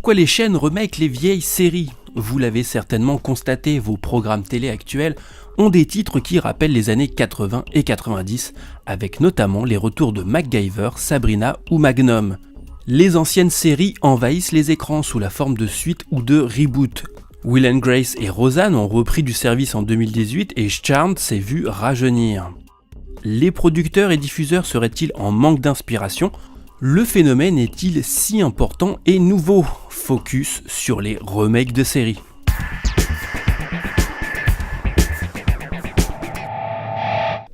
Pourquoi les chaînes remakent les vieilles séries ? Vous l'avez certainement constaté, vos programmes télé actuels ont des titres qui rappellent les années 80 et 90, avec notamment les retours de MacGyver, Sabrina ou Magnum. Les anciennes séries envahissent les écrans sous la forme de suites ou de reboots. Will and Grace et Roseanne ont repris du service en 2018 et Charmed s'est vu rajeunir. Les producteurs et diffuseurs seraient-ils en manque d'inspiration ? Le phénomène est-il si important et nouveau ? Focus sur les remakes de séries.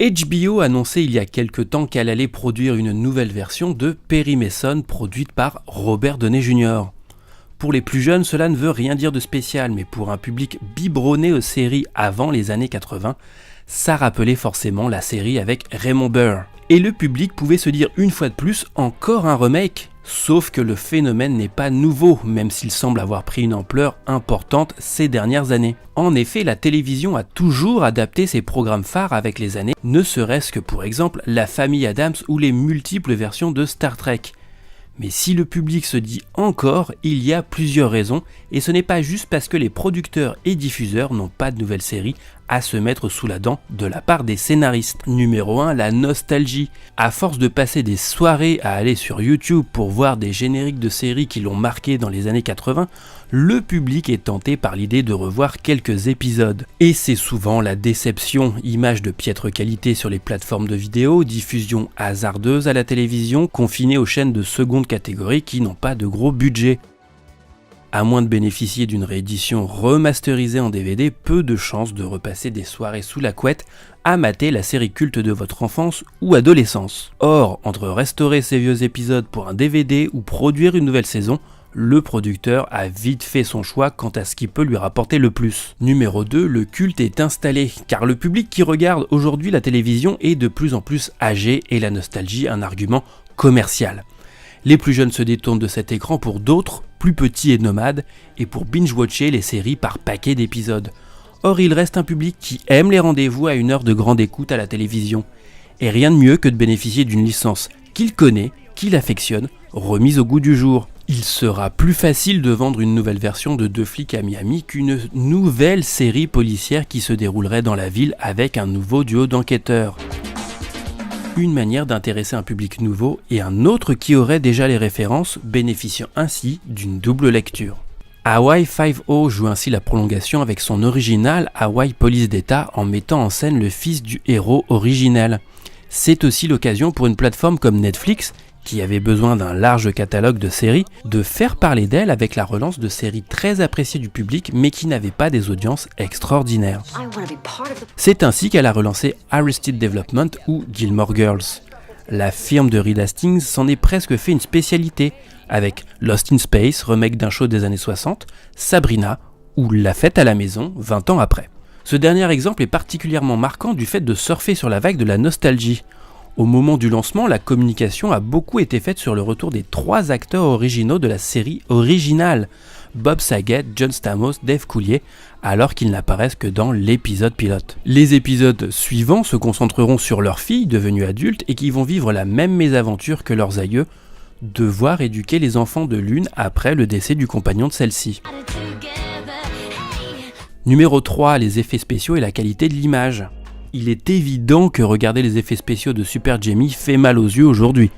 HBO annonçait il y a quelque temps qu'elle allait produire une nouvelle version de Perry Mason produite par Robert Downey Jr. Pour les plus jeunes, cela ne veut rien dire de spécial, mais pour un public biberonné aux séries avant les années 80, ça rappelait forcément la série avec Raymond Burr. Et le public pouvait se dire une fois de plus, encore un remake ? Sauf que le phénomène n'est pas nouveau, même s'il semble avoir pris une ampleur importante ces dernières années. En effet, la télévision a toujours adapté ses programmes phares avec les années, ne serait-ce que pour exemple La Famille Addams ou les multiples versions de Star Trek. Mais si le public se dit encore, il y a plusieurs raisons, et ce n'est pas juste parce que les producteurs et diffuseurs n'ont pas de nouvelles séries à se mettre sous la dent de la part des scénaristes. Numéro 1, la nostalgie. À force de passer des soirées à aller sur YouTube pour voir des génériques de séries qui l'ont marqué dans les années 80, le public est tenté par l'idée de revoir quelques épisodes. Et c'est souvent la déception, images de piètre qualité sur les plateformes de vidéo, diffusion hasardeuse à la télévision, confinée aux chaînes de seconde catégorie qui n'ont pas de gros budget. À moins de bénéficier d'une réédition remasterisée en DVD, peu de chances de repasser des soirées sous la couette à mater la série culte de votre enfance ou adolescence. Or, entre restaurer ces vieux épisodes pour un DVD ou produire une nouvelle saison, le producteur a vite fait son choix quant à ce qui peut lui rapporter le plus. Numéro 2, le culte est installé, car le public qui regarde aujourd'hui la télévision est de plus en plus âgé et la nostalgie un argument commercial. Les plus jeunes se détournent de cet écran pour d'autres, plus petits et nomades, et pour binge-watcher les séries par paquet d'épisodes. Or, il reste un public qui aime les rendez-vous à une heure de grande écoute à la télévision. Et rien de mieux que de bénéficier d'une licence qu'il connaît, qu'il affectionne, remise au goût du jour. Il sera plus facile de vendre une nouvelle version de Deux flics à Miami qu'une nouvelle série policière qui se déroulerait dans la ville avec un nouveau duo d'enquêteurs. Une manière d'intéresser un public nouveau et un autre qui aurait déjà les références, bénéficiant ainsi d'une double lecture. Hawaii Five-O joue ainsi la prolongation avec son original Hawaii Police d'État en mettant en scène le fils du héros originel. C'est aussi l'occasion pour une plateforme comme Netflix, qui avait besoin d'un large catalogue de séries, de faire parler d'elle avec la relance de séries très appréciées du public mais qui n'avaient pas des audiences extraordinaires. C'est ainsi qu'elle a relancé Arrested Development ou Gilmore Girls. La firme de Reed Hastings s'en est presque fait une spécialité, avec Lost in Space, remake d'un show des années 60, Sabrina ou La Fête à la maison, 20 ans après. Ce dernier exemple est particulièrement marquant du fait de surfer sur la vague de la nostalgie. Au moment du lancement, la communication a beaucoup été faite sur le retour des 3 acteurs originaux de la série originale, Bob Saget, John Stamos, Dave Coulier, alors qu'ils n'apparaissent que dans l'épisode pilote. Les épisodes suivants se concentreront sur leurs filles devenues adultes et qui vont vivre la même mésaventure que leurs aïeux, devoir éduquer les enfants de l'une après le décès du compagnon de celle-ci. Numéro 3, les effets spéciaux et la qualité de l'image. Il est évident que regarder les effets spéciaux de Super Jamie fait mal aux yeux aujourd'hui.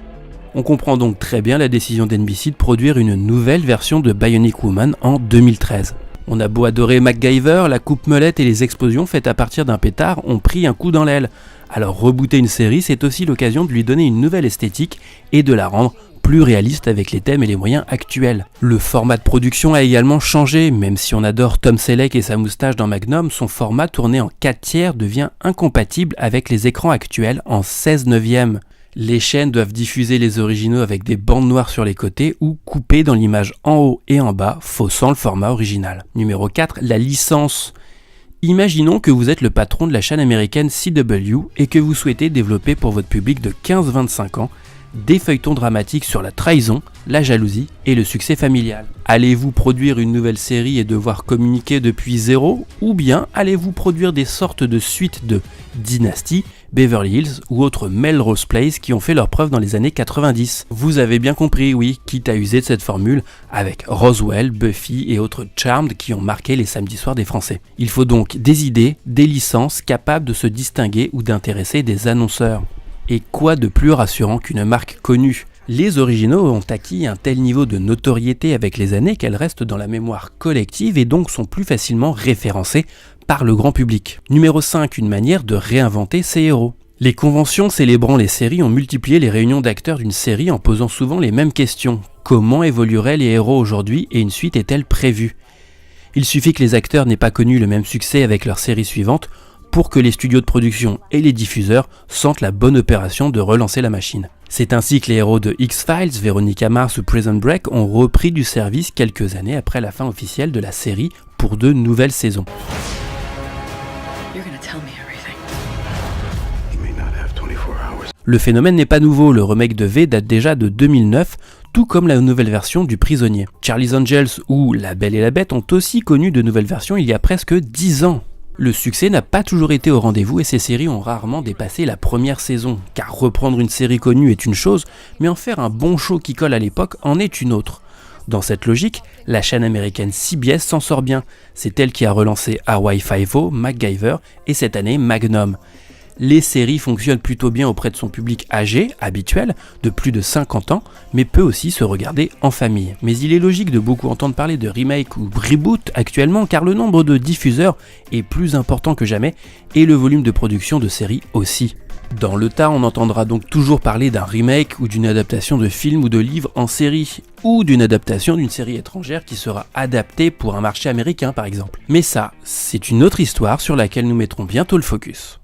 On comprend donc très bien la décision d'NBC de produire une nouvelle version de Bionic Woman en 2013. On a beau adorer MacGyver, la coupe-molette et les explosions faites à partir d'un pétard ont pris un coup dans l'aile. Alors rebooter une série, c'est aussi l'occasion de lui donner une nouvelle esthétique et de la rendre plus réaliste avec les thèmes et les moyens actuels. Le format de production a également changé, même si on adore Tom Selleck et sa moustache dans Magnum, son format tourné en 4/3 devient incompatible avec les écrans actuels en 16/9. Les chaînes doivent diffuser les originaux avec des bandes noires sur les côtés ou couper dans l'image en haut et en bas, faussant le format original. Numéro 4, la licence. Imaginons que vous êtes le patron de la chaîne américaine CW et que vous souhaitez développer pour votre public de 15-25 ans des feuilletons dramatiques sur la trahison, la jalousie et le succès familial. Allez-vous produire une nouvelle série et devoir communiquer depuis zéro, ou bien allez-vous produire des sortes de suites de Dynasty, Beverly Hills ou autres Melrose Place qui ont fait leur preuve dans les années 90. Vous avez bien compris, oui, quitte à user de cette formule avec Roswell, Buffy et autres Charmed qui ont marqué les samedis soirs des Français. Il faut donc des idées, des licences capables de se distinguer ou d'intéresser des annonceurs. Et quoi de plus rassurant qu'une marque connue ? Les originaux ont acquis un tel niveau de notoriété avec les années qu'elles restent dans la mémoire collective et donc sont plus facilement référencées par le grand public. Numéro 5, une manière de réinventer ses héros. Les conventions célébrant les séries ont multiplié les réunions d'acteurs d'une série en posant souvent les mêmes questions. Comment évolueraient les héros aujourd'hui et une suite est-elle prévue ? Il suffit que les acteurs n'aient pas connu le même succès avec leur série suivante pour que les studios de production et les diffuseurs sentent la bonne opération de relancer la machine. C'est ainsi que les héros de X-Files, Veronica Mars ou Prison Break ont repris du service quelques années après la fin officielle de la série pour de nouvelles saisons. Le phénomène n'est pas nouveau, le remake de V date déjà de 2009, tout comme la nouvelle version du Prisonnier. Charlie's Angels ou La Belle et la Bête ont aussi connu de nouvelles versions il y a presque 10 ans. Le succès n'a pas toujours été au rendez-vous et ces séries ont rarement dépassé la première saison, car reprendre une série connue est une chose, mais en faire un bon show qui colle à l'époque en est une autre. Dans cette logique, la chaîne américaine CBS s'en sort bien. C'est elle qui a relancé Hawaii Five-O, MacGyver et cette année Magnum. Les séries fonctionnent plutôt bien auprès de son public âgé, habituel, de plus de 50 ans, mais peut aussi se regarder en famille. Mais il est logique de beaucoup entendre parler de remake ou reboot actuellement, car le nombre de diffuseurs est plus important que jamais, et le volume de production de séries aussi. Dans le tas, on entendra donc toujours parler d'un remake ou d'une adaptation de film ou de livre en série, ou d'une adaptation d'une série étrangère qui sera adaptée pour un marché américain par exemple. Mais ça, c'est une autre histoire sur laquelle nous mettrons bientôt le focus.